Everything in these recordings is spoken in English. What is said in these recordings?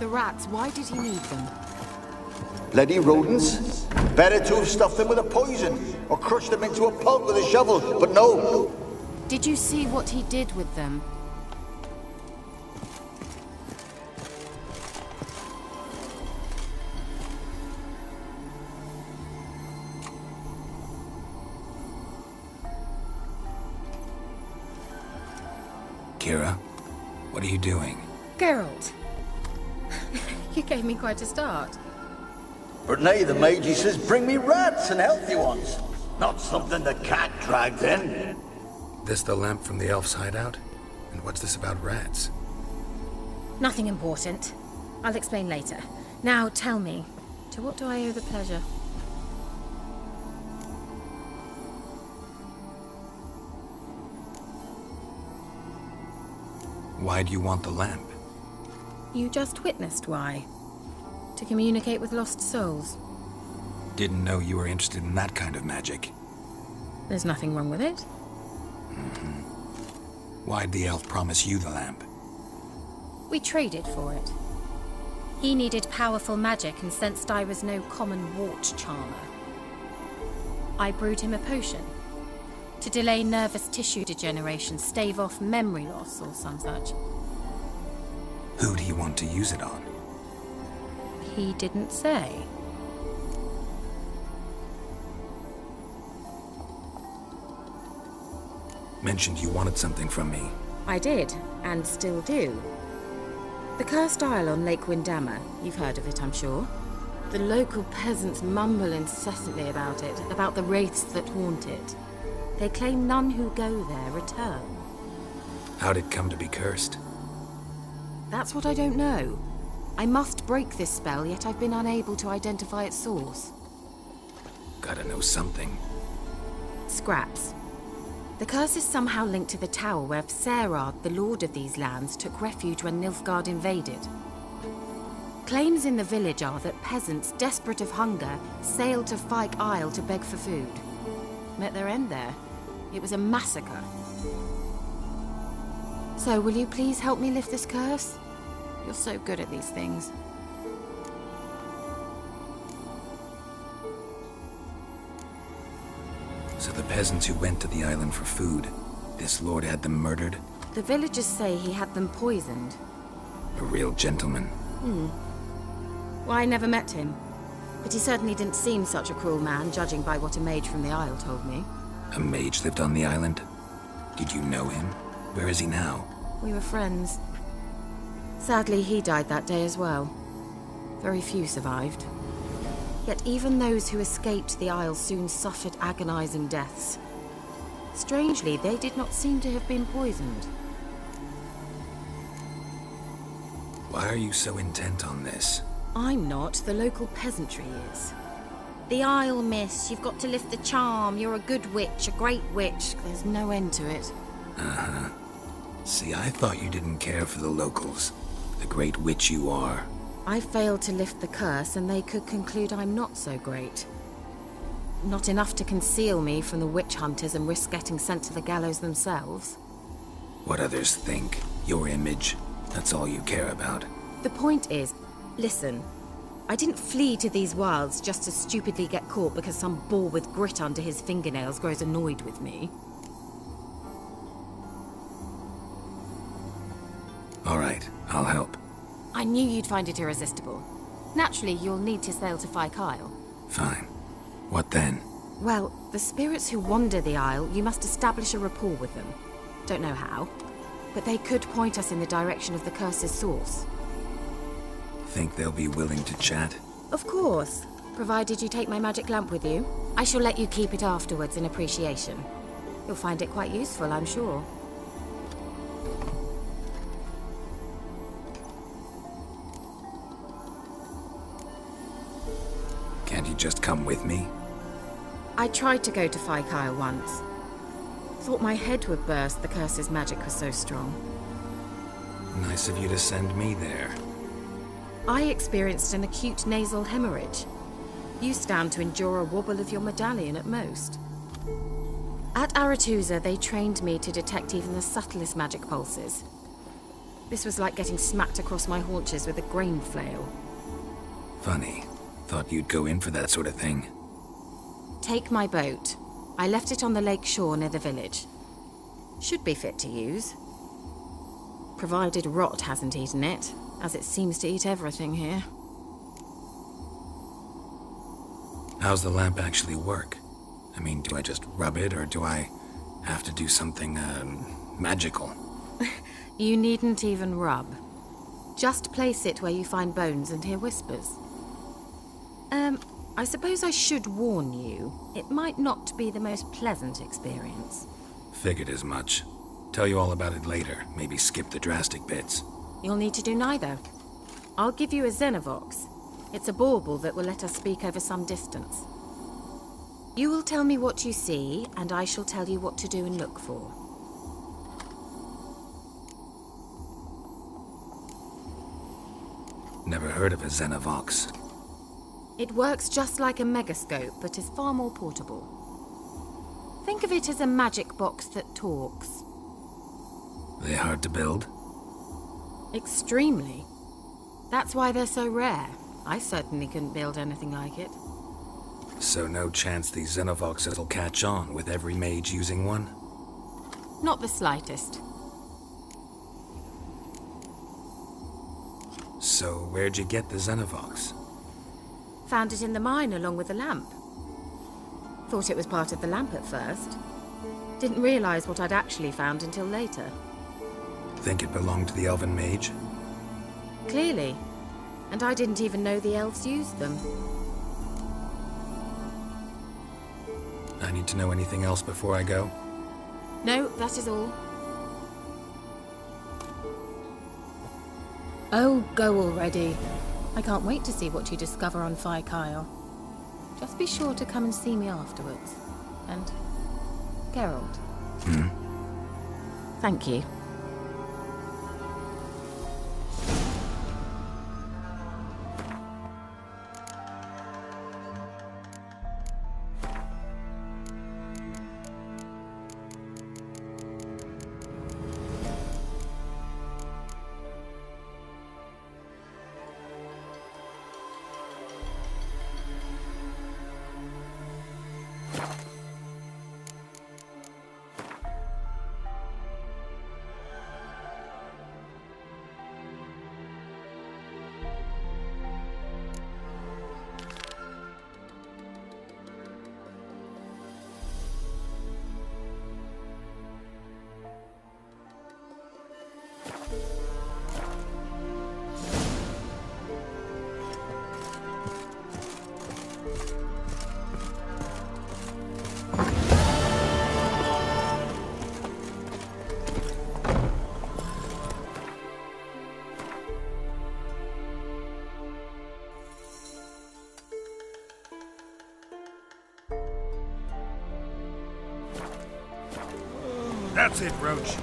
the rats, why did he need them? Bloody rodents. Better to have stuffed them with a poison, or crushed them into a pulp with a shovel, but no. Did you see what he did with them? Kira, what are you doing? Geralt. You gave me quite a start. But now the mage, he says, bring me rats and healthy ones. Not something the cat dragged in. This the lamp from the elf's hideout? And what's this about rats? Nothing important. I'll explain later. Now tell me, to what do I owe the pleasure? Why do you want the lamp? You just witnessed why. To communicate with lost souls. Didn't know you were interested in that kind of magic. There's nothing wrong with it. Why'd the elf promise you the lamp? We traded for it. He needed powerful magic and sensed I was no common wart charmer. I brewed him a potion. To delay nervous tissue degeneration, stave off memory loss or some such. Who'd he want to use it on? He didn't say. Mentioned you wanted something from me. I did, and still do. The cursed isle on Lake Windammer, you've heard of it, I'm sure. The local peasants mumble incessantly about it, about the wraiths that haunt it. They claim none who go there return. How'd it come to be cursed? That's what I don't know. I must break this spell, yet I've been unable to identify its source. Gotta know something. Scraps. The curse is somehow linked to the tower where Serard, the lord of these lands, took refuge when Nilfgaard invaded. Claims in the village are that peasants, desperate of hunger, sailed to Fyke Isle to beg for food. Met their end there. It was a massacre. So, will you please help me lift this curse? You're so good at these things. So the peasants who went to the island for food, this lord had them murdered? The villagers say he had them poisoned. A real gentleman. Well, I never met him. But he certainly didn't seem such a cruel man, judging by what a mage from the Isle told me. A mage lived on the island? Did you know him? Where is he now? We were friends. Sadly, he died that day as well. Very few survived. Yet even those who escaped the Isle soon suffered agonizing deaths. Strangely, they did not seem to have been poisoned. Why are you so intent on this? I'm not, the local peasantry is. The Isle, miss, you've got to lift the charm. You're a good witch, a great witch. There's no end to it. Uh-huh. See, I thought you didn't care for the locals. The great witch you are. I failed to lift the curse, and they could conclude I'm not so great. Not enough to conceal me from the witch hunters and risk getting sent to the gallows themselves. What others think, your image, that's all you care about. The point is, listen, I didn't flee to these wilds just to stupidly get caught because some boar with grit under his fingernails grows annoyed with me. All right, I'll help. I knew you'd find it irresistible. Naturally, you'll need to sail to Fyke Isle. Fine. What then? Well, the spirits who wander the Isle, you must establish a rapport with them. Don't know how, but they could point us in the direction of the curse's source. Think they'll be willing to chat? Of course, provided you take my magic lamp with you. I shall let you keep it afterwards in appreciation. You'll find it quite useful, I'm sure. Can't you just come with me? I tried to go to Fyke Isle once. Thought my head would burst, the curse's magic was so strong. Nice of you to send me there. I experienced an acute nasal hemorrhage. You stand to endure a wobble of your medallion at most. At Aretusa, they trained me to detect even the subtlest magic pulses. This was like getting smacked across my haunches with a grain flail. Funny. Thought you'd go in for that sort of thing. Take my boat. I left it on the lake shore near the village. Should be fit to use. Provided rot hasn't eaten it, as it seems to eat everything here. How's the lamp actually work? I mean, do I just rub it, or do I have to do something, magical? You needn't even rub. Just place it where you find bones and hear whispers. I suppose I should warn you, it might not be the most pleasant experience. Figured as much. Tell you all about it later, maybe skip the drastic bits. You'll need to do neither. I'll give you a Xenovox. It's a bauble that will let us speak over some distance. You will tell me what you see, and I shall tell you what to do and look for. Never heard of a Xenovox. It works just like a megascope, but is far more portable. Think of it as a magic box that talks. They hard to build? Extremely. That's why they're so rare. I certainly couldn't build anything like it. So no chance these Xenovoxes will catch on with every mage using one? Not the slightest. So where'd you get the Xenovox? Found it in the mine along with the lamp. Thought it was part of the lamp at first. Didn't realize what I'd actually found until later. Think it belonged to the elven mage? Clearly. And I didn't even know the elves used them. I need to know anything else before I go? No, that is all. Oh, go already. I can't wait to see what you discover on Kyle. Just be sure to come and see me afterwards. And Geralt. Thank you. That's it, Roach.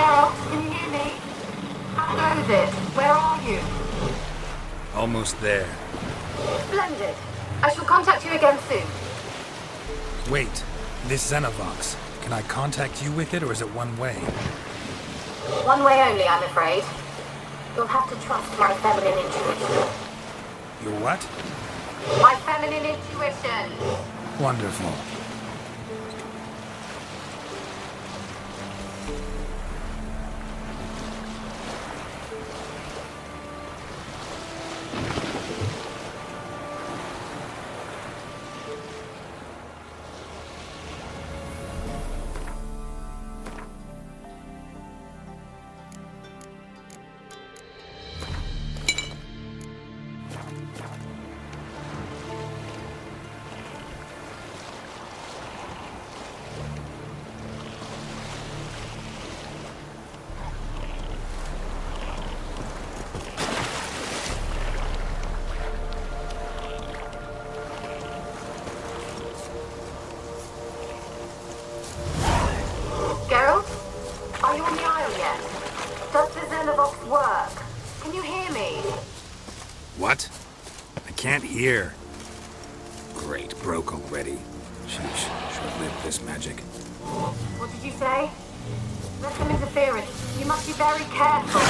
Geralt, can you hear me? How goes it? Where are you? Almost there. Splendid. I shall contact you again soon. Wait, this Xenovox. Can I contact you with it, or is it one way? One way only, I'm afraid. You'll have to trust my feminine intuition. Your what? My feminine intuition. Wonderful. Geralt? Are you on the Isle yet? Does the Xenovox work? Can you hear me? What? I can't hear. Great, broke already. Sheesh, short-lived this magic. What did you say? There's some interference. You must be very careful.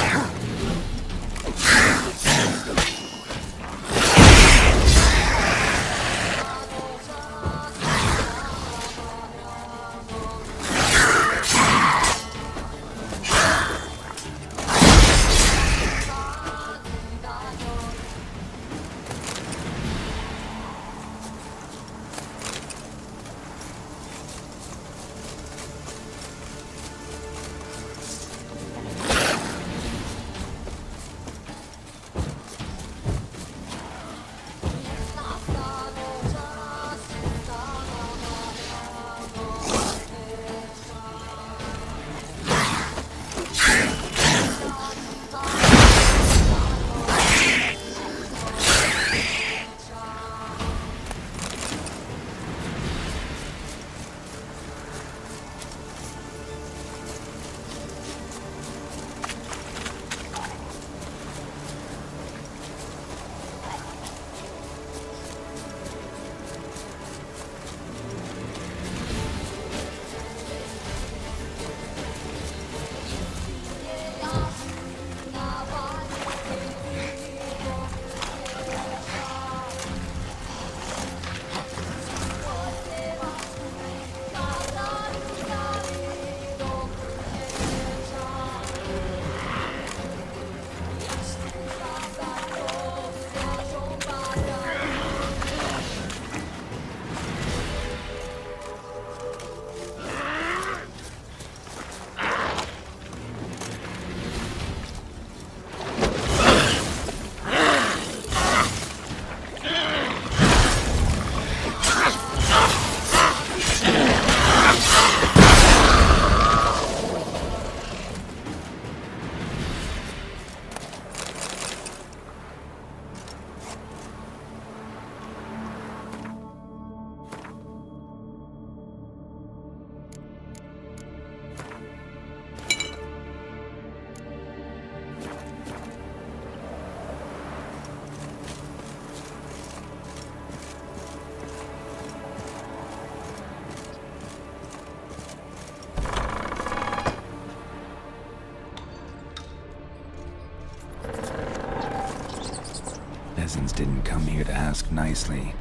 Peasants didn't come here to ask nicely.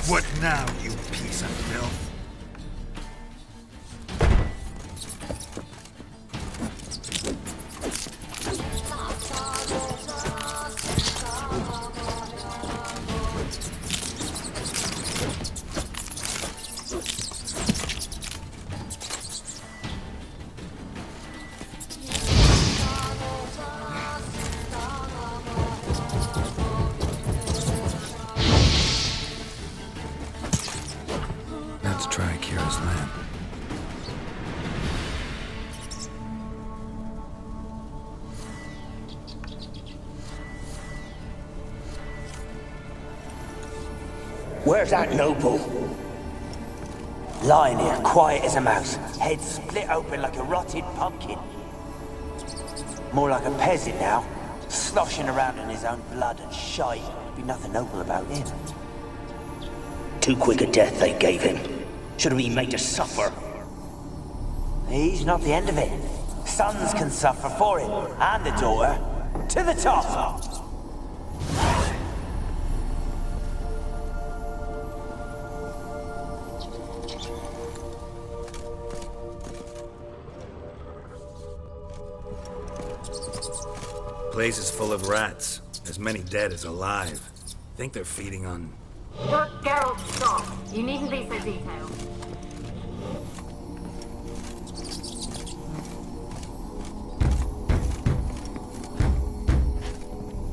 What now, you piece of filth? Where's that noble? Lying here, quiet as a mouse, head split open like a rotted pumpkin. More like a peasant now, sloshing around in his own blood and shite. Be nothing noble about him. Too quick a death they gave him. Should have been made to suffer. He's not the end of it. Sons can suffer for it, and the daughter. To the top! Place is full of rats. As many dead as alive. Think they're feeding on... Geralt, stop. You needn't be so detailed.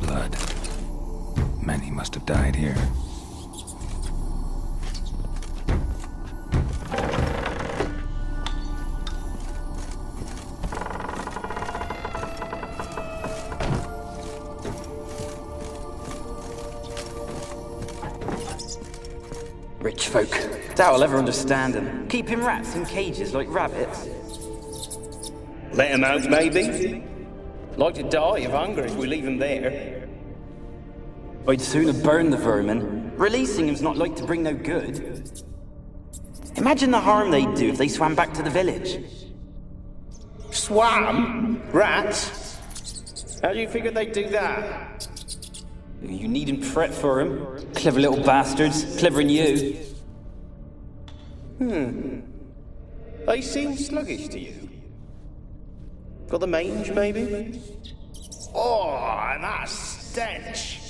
Blood. Many must have died here. Rich folk. Doubt I'll ever understand them. Keeping rats in cages like rabbits. Let him out, maybe? Like to die of hunger if we leave him there. I'd sooner burn the vermin. Releasing him's not like to bring no good. Imagine the harm they'd do if they swam back to the village. Swam? Rats? How do you figure they'd do that? You needn't fret for him. Clever little bastards. Clever than you. They seem sluggish to you. Got the mange, maybe? Oh, and that stench!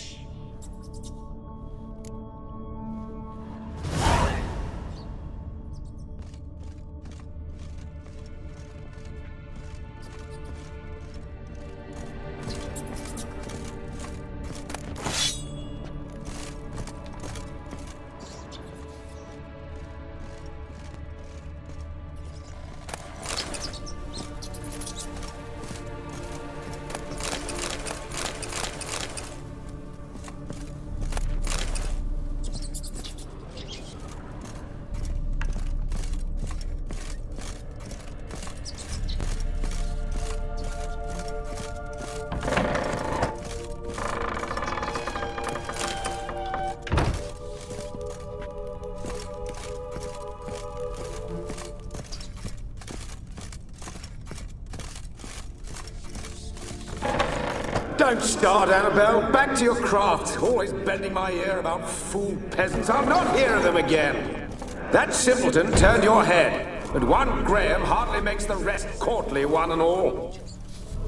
Don't start, Annabelle. Back to your craft. Always bending my ear about fool peasants. I'll not hear of them again. That simpleton turned your head, but one Graham hardly makes the rest courtly, one and all.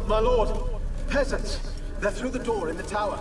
My lord, peasants. They're through the door in the tower.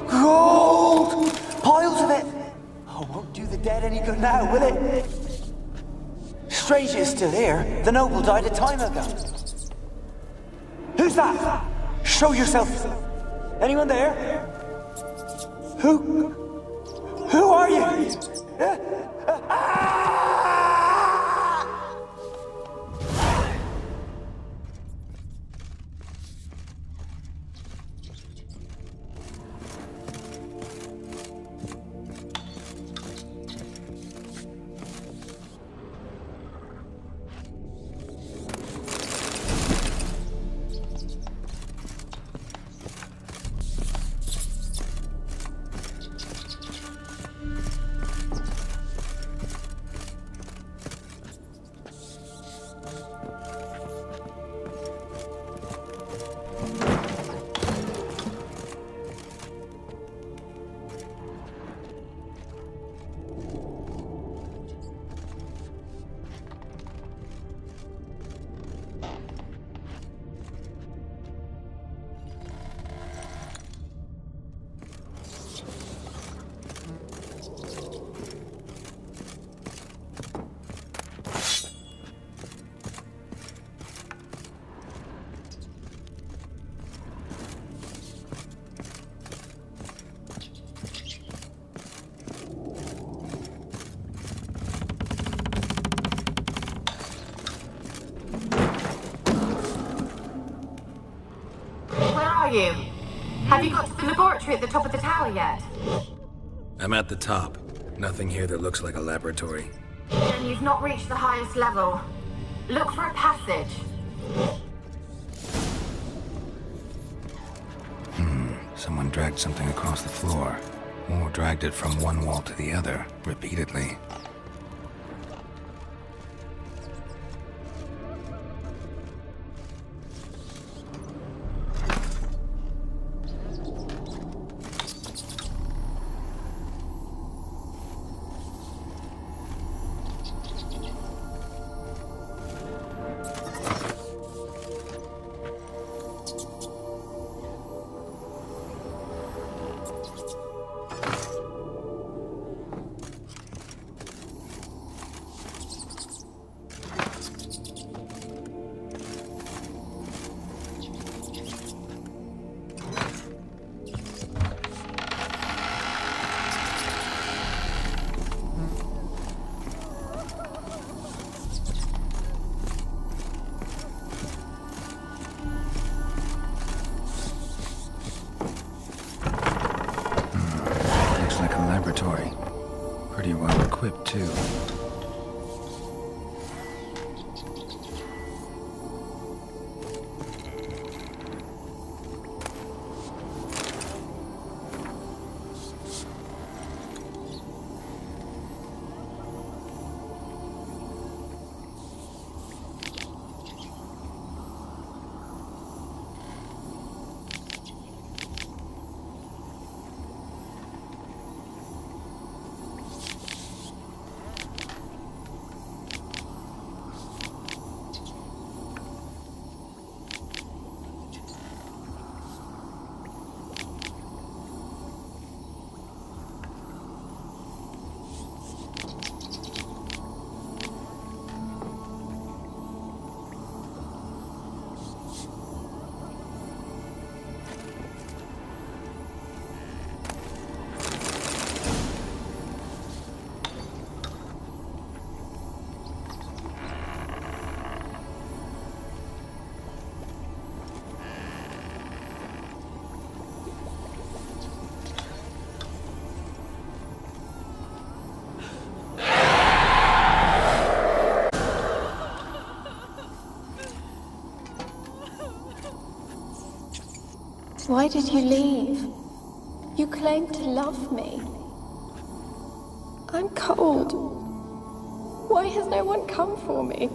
Gold! Piles of it! Oh, won't do the dead any good now, will it? Strange it's still here. The noble died a time ago. Who's that? Show yourself. Anyone there? Who are you? you? Have you got to the laboratory at the top of the tower yet? I'm at the top. Nothing here that looks like a laboratory. Then you've not reached the highest level. Look for a passage. Someone dragged something across the floor. Or dragged it from one wall to the other, repeatedly. Pretty well equipped, too. Why did you leave? You claimed to love me. I'm cold. Why has no one come for me?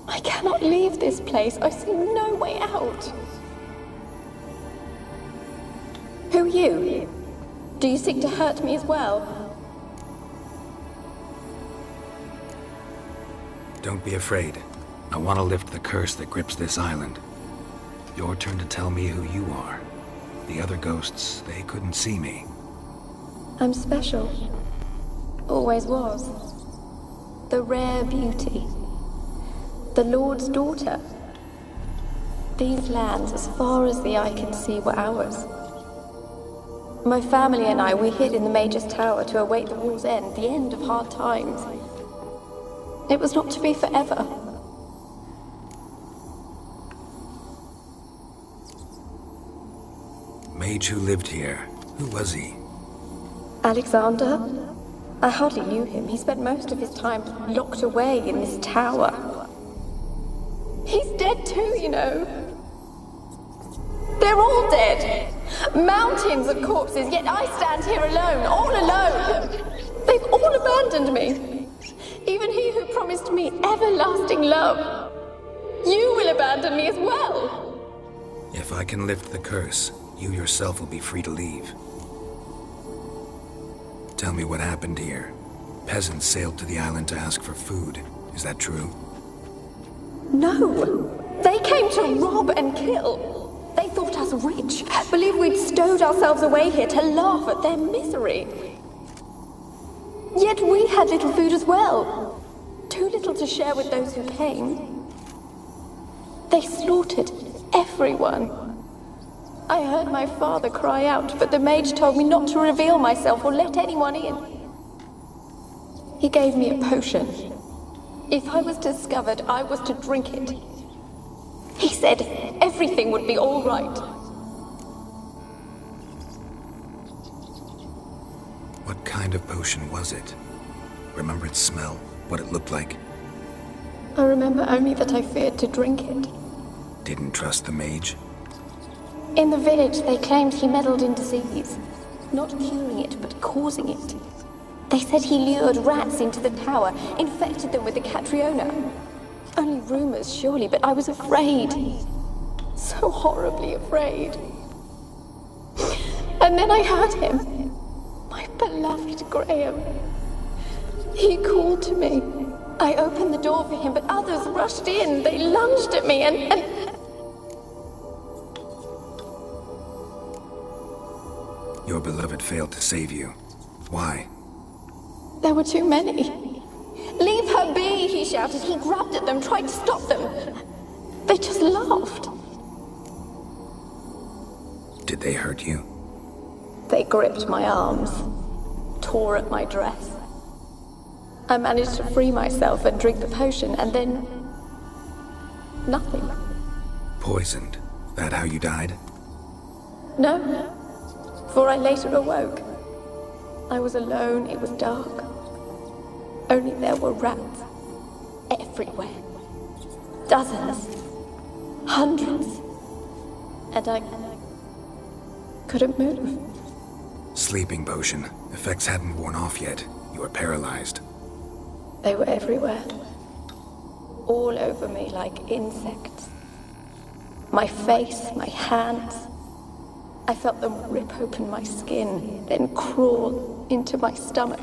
I cannot leave this place. I see no way out. Who are you? Do you seek to hurt me as well? Don't be afraid. I want to lift the curse that grips this island. Your turn to tell me who you are. The other ghosts, they couldn't see me. I'm special. Always was. The rare beauty. The Lord's daughter. These lands, as far as the eye can see, were ours. My family and I, we hid in the Mage's Tower to await the war's end, the end of hard times. It was not to be forever. Mage who lived here. Who was he? Alexander? I hardly knew him. He spent most of his time locked away in this tower. He's dead too, you know. They're all dead. Mountains of corpses, yet I stand here alone, all alone. They've all abandoned me. Even he who promised me everlasting love. You will abandon me as well. If I can lift the curse, you yourself will be free to leave. Tell me what happened here. Peasants sailed to the island to ask for food. Is that true? No. They came to rob and kill. They thought us rich, believed we'd stowed ourselves away here to laugh at their misery. Yet we had little food as well. Too little to share with those who came. They slaughtered everyone. I heard my father cry out, but the mage told me not to reveal myself or let anyone in. He gave me a potion. If I was discovered, I was to drink it. He said everything would be all right. What kind of potion was it? Remember its smell? What it looked like? I remember only that I feared to drink it. Didn't trust the mage? In the village, they claimed he meddled in disease. Not curing it, but causing it. They said he lured rats into the tower, infected them with the Catriona. Only rumors, surely, but I was afraid. So horribly afraid. And then I heard him. My beloved Graham. He called to me. I opened the door for him, but others rushed in. They lunged at me and... Your beloved failed to save you. Why? There were too many. Leave her be, he shouted. He grabbed at them, tried to stop them. They just laughed. Did they hurt you? They gripped my arms, tore at my dress. I managed to free myself and drink the potion, and then... nothing. Poisoned? That how you died? No, for I later awoke. I was alone, it was dark. Only there were rats. Everywhere. Dozens. Hundreds. And I couldn't move. Sleeping potion. Effects hadn't worn off yet. You were paralyzed. They were everywhere. All over me like insects. My face, my hands. I felt them rip open my skin, then crawl into my stomach.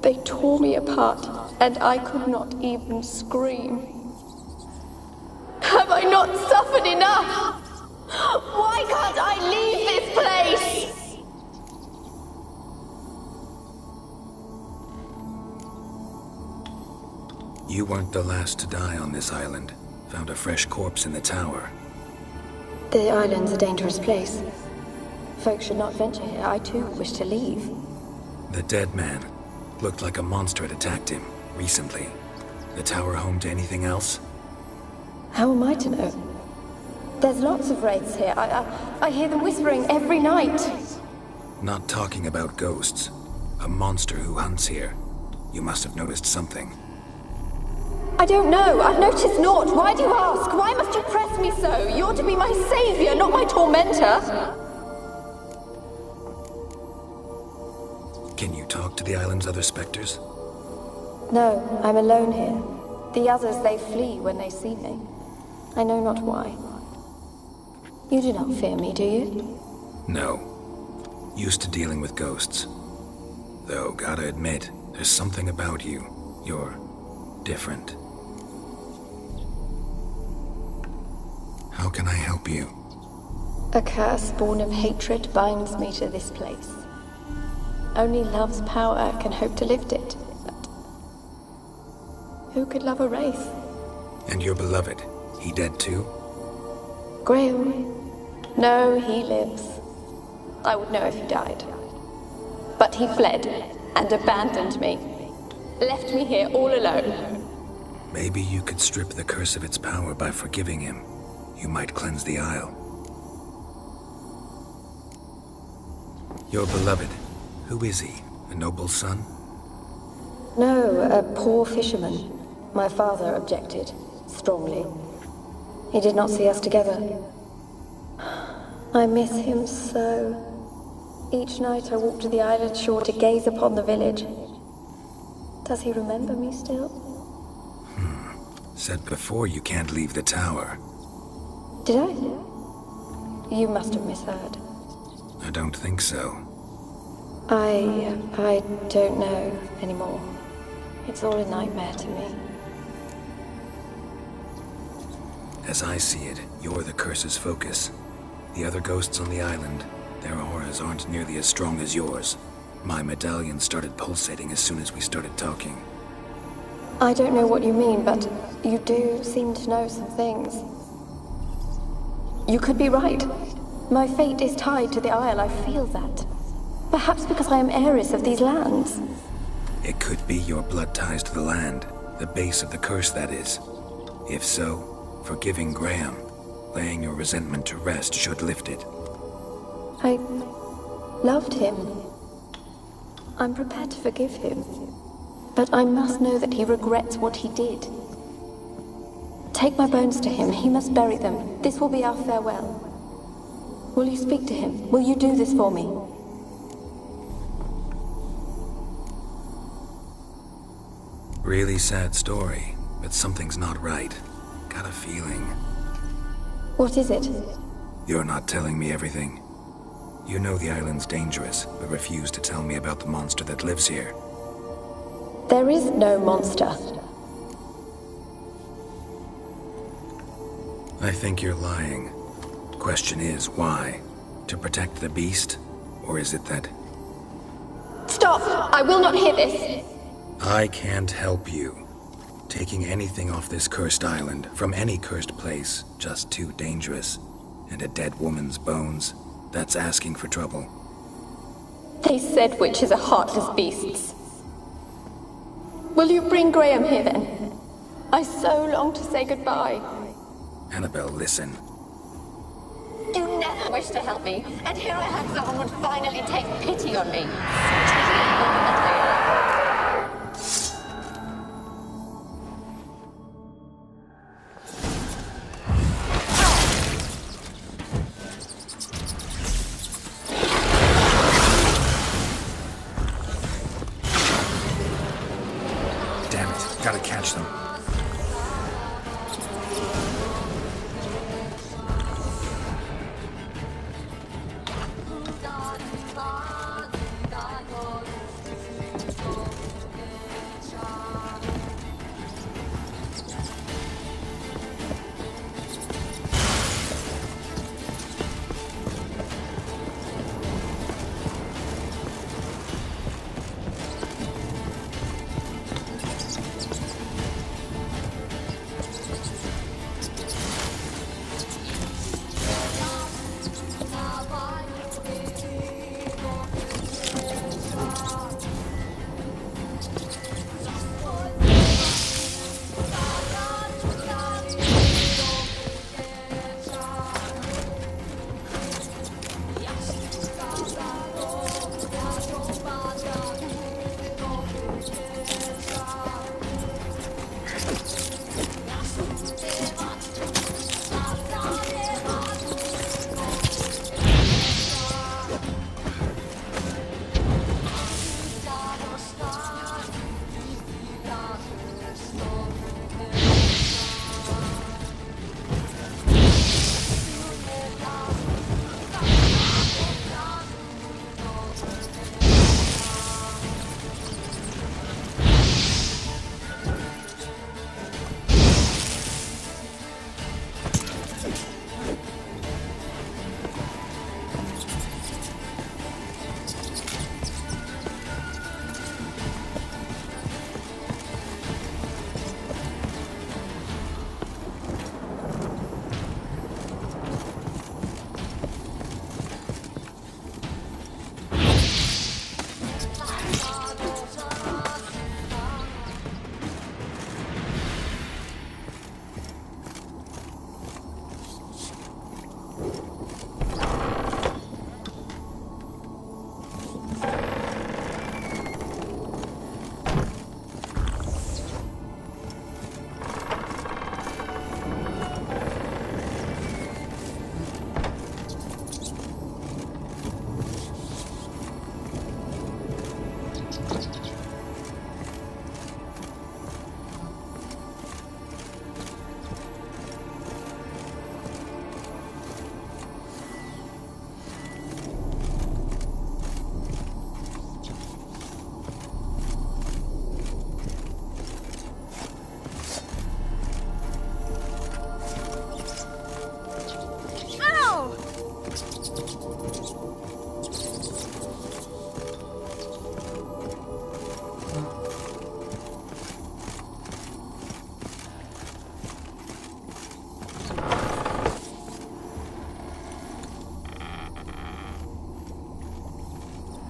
They tore me apart, and I could not even scream. Have I not suffered enough? Why can't I leave this place? You weren't the last to die on this island. Found a fresh corpse in the tower. The island's a dangerous place. Folks should not venture here. I too wish to leave. The dead man. Looked like a monster had attacked him, recently. The tower home to anything else? How am I to know? There's lots of wraiths here. I hear them whispering every night. Not talking about ghosts. A monster who hunts here. You must have noticed something. I don't know. I've noticed naught. Why do you ask? Why must you press me so? You're to be my savior, not my tormentor. Can you talk to the island's other specters? No, I'm alone here. The others, they flee when they see me. I know not why. You do not fear me, do you? No. Used to dealing with ghosts. Though, gotta admit, there's something about you. You're different. How can I help you? A curse born of hatred binds me to this place. Only love's power can hope to lift it. But who could love a wraith? And your beloved, he dead too? Graham? No, he lives. I would know if he died. But he fled and abandoned me. Left me here all alone. Maybe you could strip the curse of its power by forgiving him. You might cleanse the isle. Your beloved, who is he? A noble son? No, a poor fisherman. My father objected, strongly. He did not see us together. I miss him so. Each night I walk to the island shore to gaze upon the village. Does he remember me still? Said before you can't leave the tower. Did I? You must have misheard. I don't think so. I don't know anymore. It's all a nightmare to me. As I see it, you're the curse's focus. The other ghosts on the island, their auras aren't nearly as strong as yours. My medallion started pulsating as soon as we started talking. I don't know what you mean, but you do seem to know some things. You could be right. My fate is tied to the Isle, I feel that. Perhaps because I am heiress of these lands. It could be your blood ties to the land, the base of the curse, that is. If so, Forgiving Graham, laying your resentment to rest should lift it. I loved him. I'm prepared to forgive him. But I must know that he regrets what he did. Take my bones to him. He must bury them. This will be our farewell. Will you speak to him? Will you do this for me? Really sad story, but something's not right. Got a feeling. What is it? You're not telling me everything. You know the island's dangerous, but refuse to tell me about the monster that lives here. There is no monster. I think you're lying. Question is, why? To protect the beast? Or is it that... Stop! I will not hear this! I can't help you. Taking anything off this cursed island, from any cursed place, just too dangerous. And a dead woman's bones, that's asking for trouble. They said witches are heartless beasts. Will you bring Graham here then? I so long to say goodbye. Annabelle, listen. You never wished to help me, and here I had someone would finally take pity on me. Damn it, gotta catch them.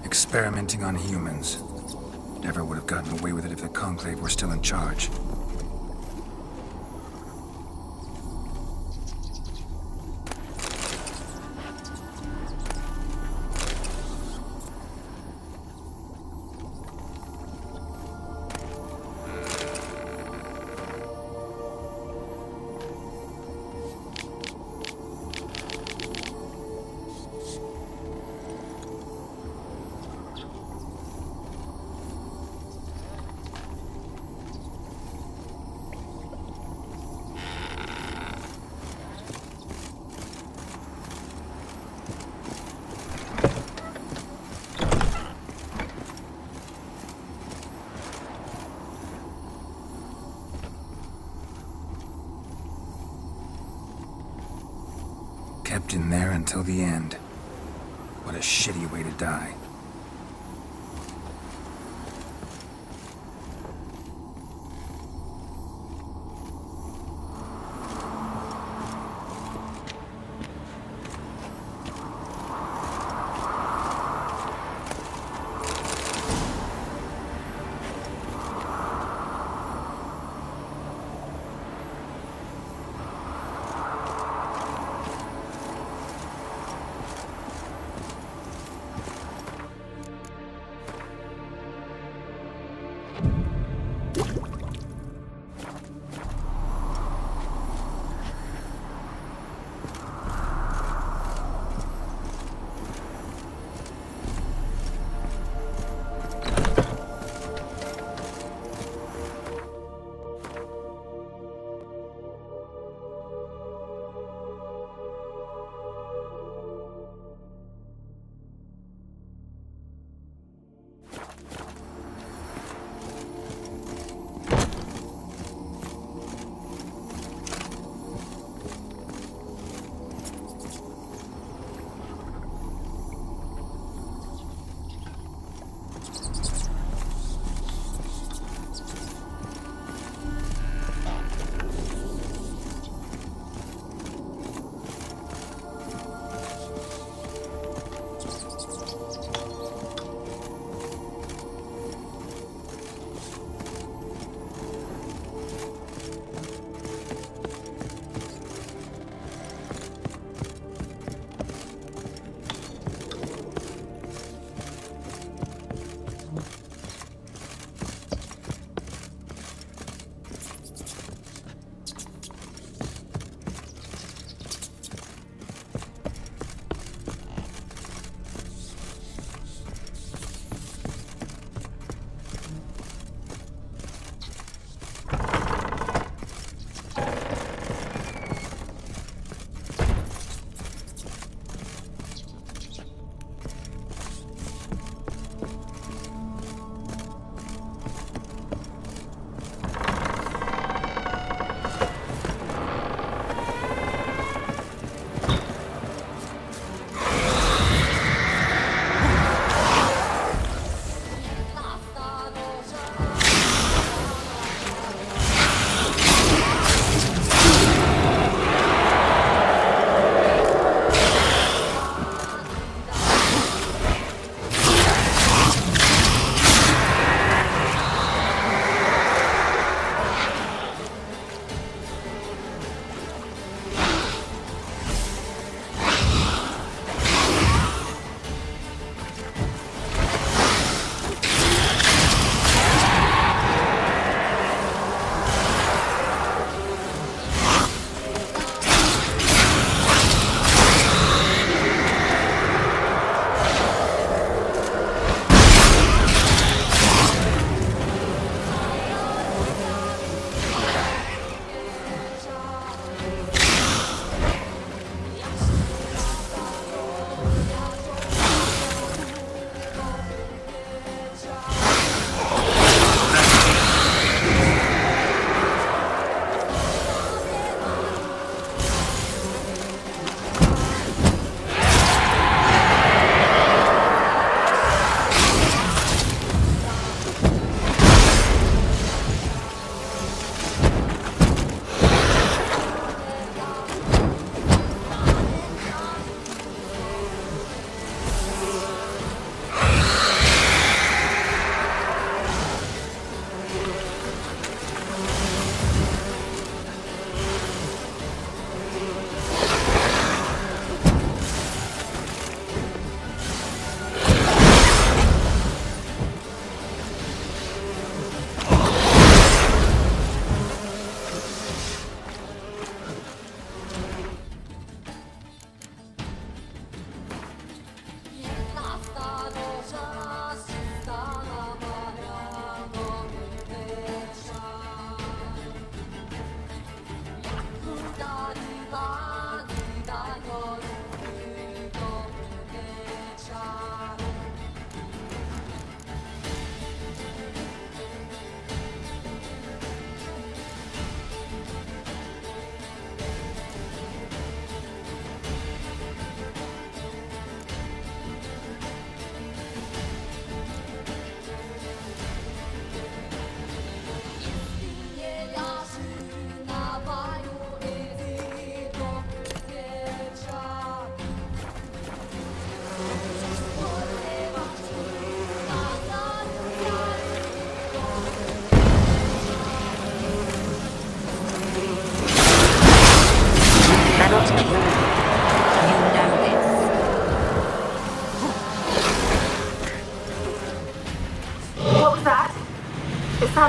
Experimenting on humans. Never would have gotten away with it if the Conclave were still in charge. Kept in there until the end. What a shitty way to die.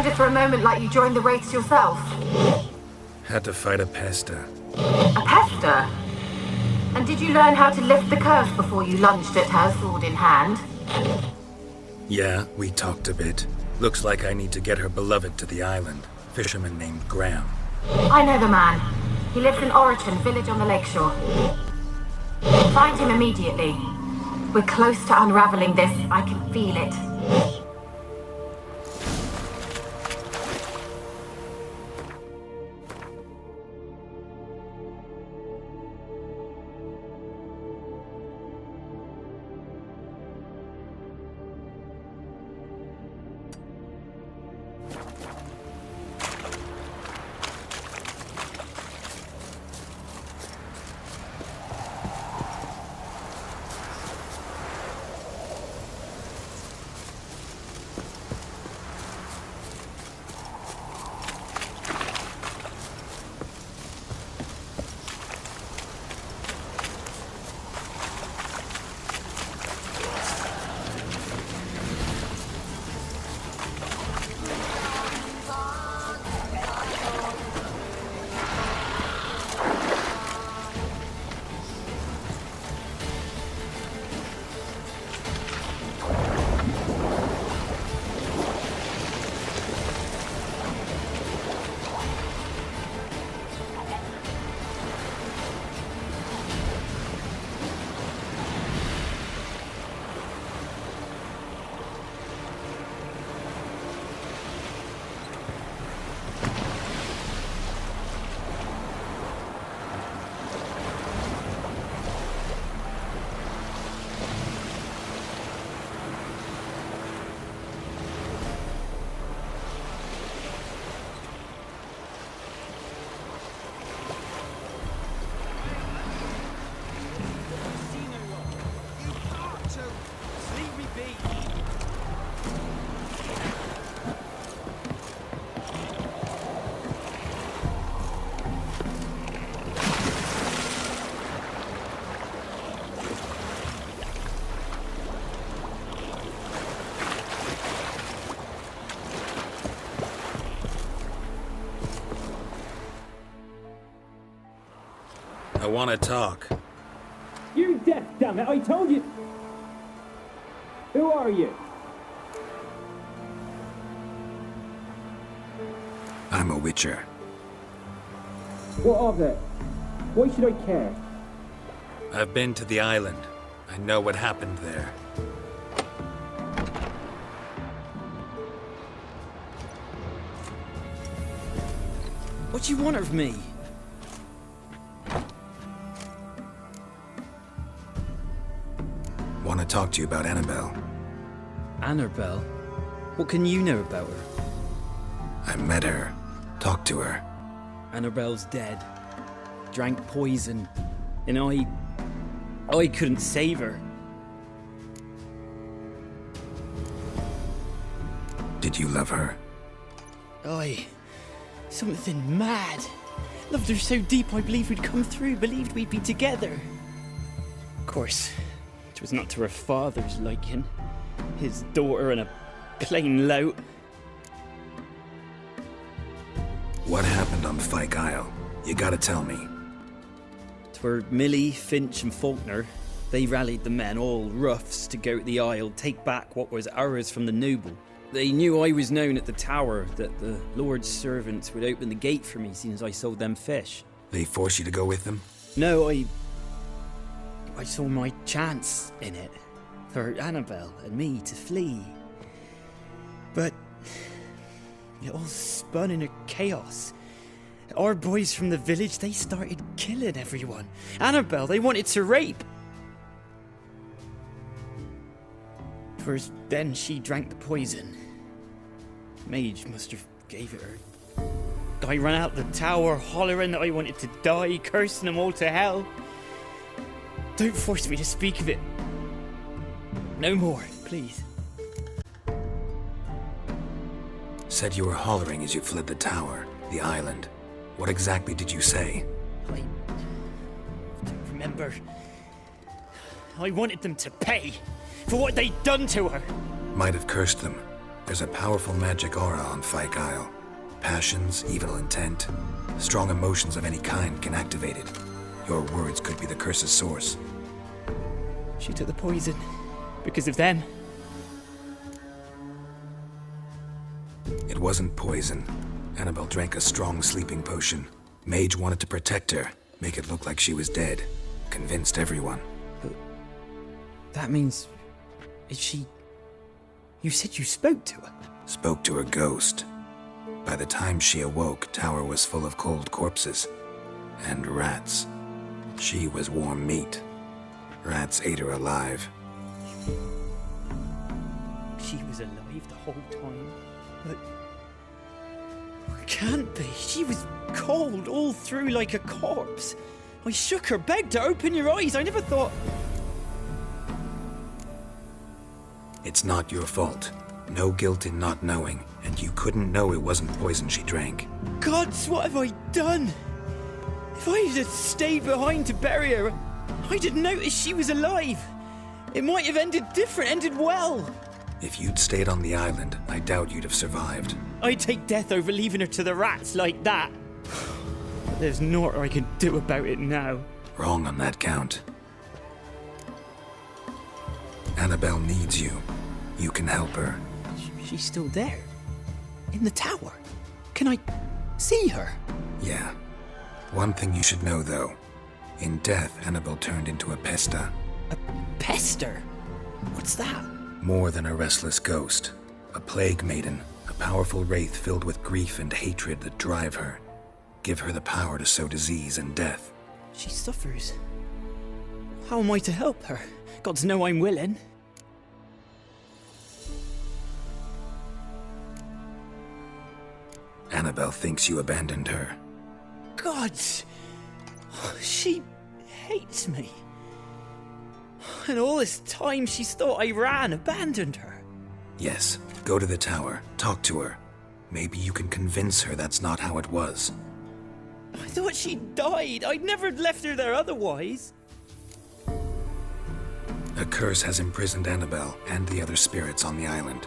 sounded for a moment like you joined the wraiths yourself. Had to fight a pester. A pester? And did you learn how to lift the curse before you lunged at her, sword in hand? Yeah, we talked a bit. Looks like I need to get her beloved to the island. Fisherman named Graham. I know the man. He lives in Oriton, village on the lakeshore. Find him immediately. We're close to unraveling this. I can feel it. I want to talk. You're deaf, damn it! I told you! Who are you? I'm a witcher. What of it? Why should I care? I've been to the island. I know what happened there. What do you want of me? Want to talk to you about Annabelle. Annabelle? What can you know about her? I met her. Talked to her. Annabelle's dead. Drank poison. And I couldn't save her. Did you love her? Something mad. Loved her so deep I believed we'd come through, believed we'd be together. Of course, it was not to her father's liking. His daughter and a plain lout. What happened on Fyke Isle? You gotta tell me. 'Twere Millie, Finch and Faulkner. They rallied the men, all roughs, to go to the Isle, take back what was ours from the noble. They knew I was known at the tower, that the Lord's servants would open the gate for me, seeing as I sold them fish. They forced you to go with them? No, I saw my chance in it. For Annabelle and me to flee. But it all spun in a chaos. Our boys from the village, they started killing everyone. Annabelle, they wanted to rape. First, then she drank the poison. Mage must have gave it her. I ran out the tower, hollering that I wanted to die, cursing them all to hell. Don't force me to speak of it. No more, please. Said you were hollering as you fled the tower, the island. What exactly did you say? I don't remember. I wanted them to pay for what they'd done to her. Might have cursed them. There's a powerful magic aura on Fyke Isle. Passions, evil intent, strong emotions of any kind can activate it. Your words could be the curse's source. She took the poison because of them. It wasn't poison. Annabelle drank a strong sleeping potion. Mage wanted to protect her, make it look like she was dead. Convinced everyone. But that means... is she... You said you spoke to her? Spoke to her ghost. By the time she awoke, Tower was full of cold corpses. And rats. She was warm meat. Rats ate her alive. She was alive the whole time? But... can't be. She was cold all through like a corpse. I shook her, begged her, open your eyes. I never thought... It's not your fault. No guilt in not knowing, and you couldn't know it wasn't poison she drank. Gods, what have I done? If I had stayed behind to bury her, I'd have noticed she was alive. It might have ended different, ended well. If you'd stayed on the island, I doubt you'd have survived. I'd take death over leaving her to the rats like that. But there's naught I can do about it now. Wrong on that count. Annabelle needs you. You can help her. She's still there? In the tower? Can I see her? Yeah. One thing you should know, though. In death, Annabelle turned into a pesta. A pester? What's that? More than a restless ghost. A plague maiden. A powerful wraith filled with grief and hatred that drive her. Give her the power to sow disease and death. She suffers. How am I to help her? Gods know I'm willing. Annabelle thinks you abandoned her. Gods! She hates me. And all this time she's thought I abandoned her. Yes, go to the tower, talk to her. Maybe you can convince her that's not how it was. I thought she died. I'd never left her there otherwise. A curse has imprisoned Annabelle and the other spirits on the island.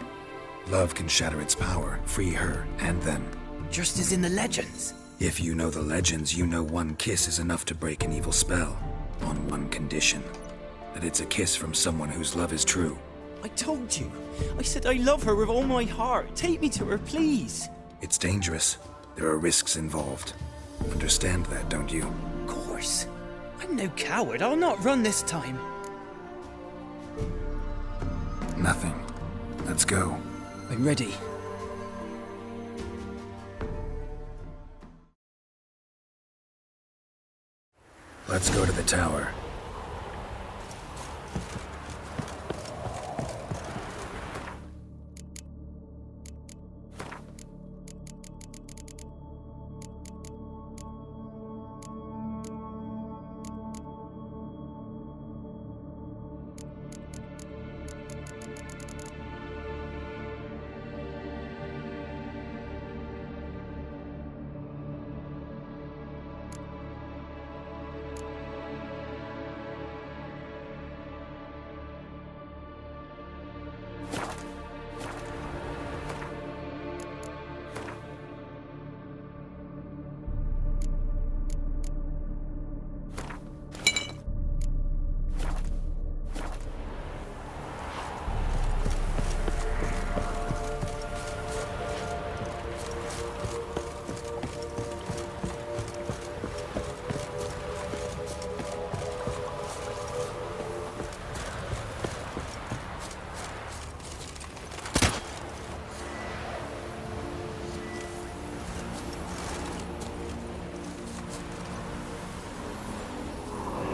Love can shatter its power, free her and them. Just as in the legends. If you know the legends, you know one kiss is enough to break an evil spell. On one condition. That it's a kiss from someone whose love is true. I told you. I said I love her with all my heart. Take me to her, please. It's dangerous. There are risks involved. Understand that, don't you? Of course. I'm no coward. I'll not run this time. Nothing. Let's go. I'm ready. Let's go to the tower.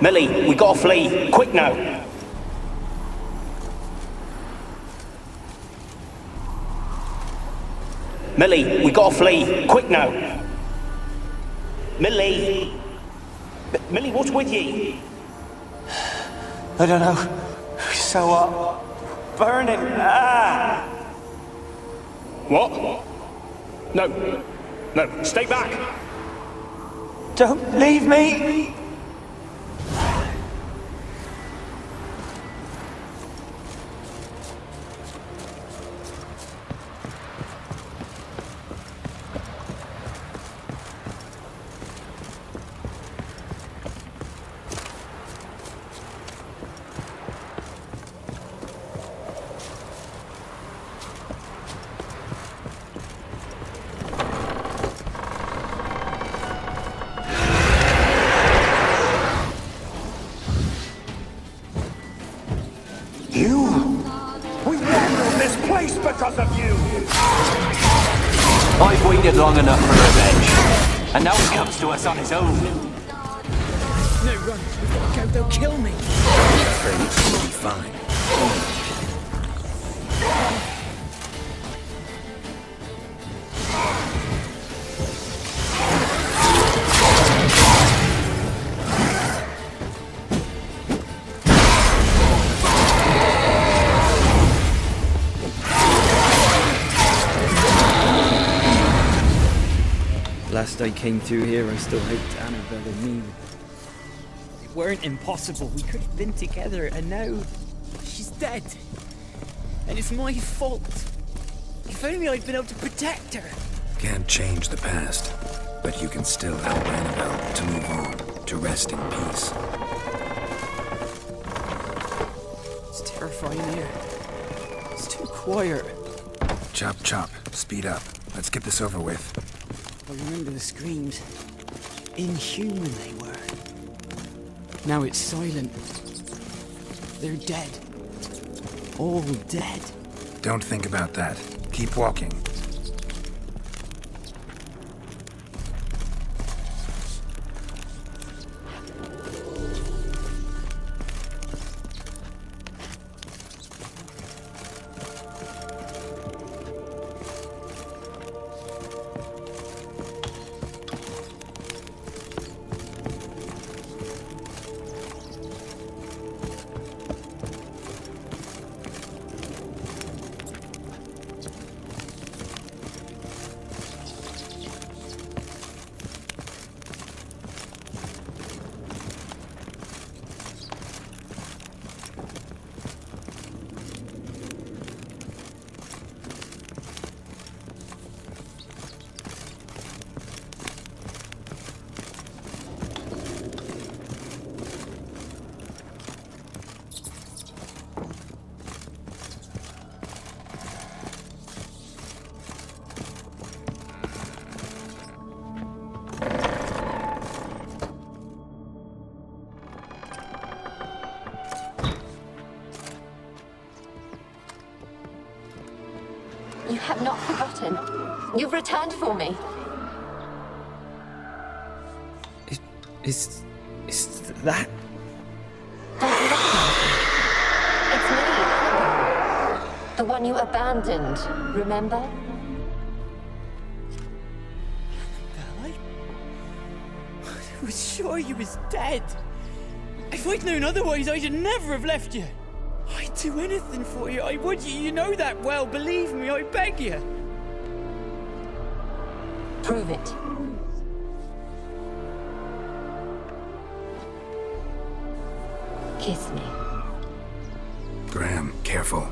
Millie, we gotta flee. Quick now. Millie, we gotta flee. Quick now. Millie. Millie, what's with you? I don't know. So what? Burning. Ah! What? No. No, stay back. Don't leave me. because of you! I've waited long enough for revenge. And now he comes to us on his own. No, run. Go, they'll kill me. You'll be fine. Last I came through here, I still hoped Annabelle and me weren't impossible. We could have been together, and now she's dead. And it's my fault. If only I'd been able to protect her. Can't change the past, but you can still help Annabelle to move on, to rest in peace. It's terrifying here. It's too quiet. Chop, chop. Speed up. Let's get this over with. I remember the screams. Inhuman they were. Now it's silent. They're dead. All dead. Don't think about that. Keep walking. You have not forgotten. You've returned for me. Is that? Don't look. It's me. The one you abandoned, remember? I was sure you was dead. If I'd known otherwise, I'd never have left you. I'd do anything for you. I would. You know that well. Believe me, I beg you. Prove it. Kiss me. Graham, careful.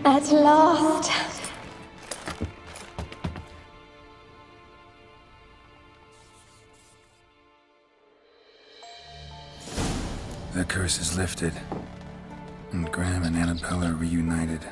At last. The curse is lifted, and Graham and Annabelle are reunited.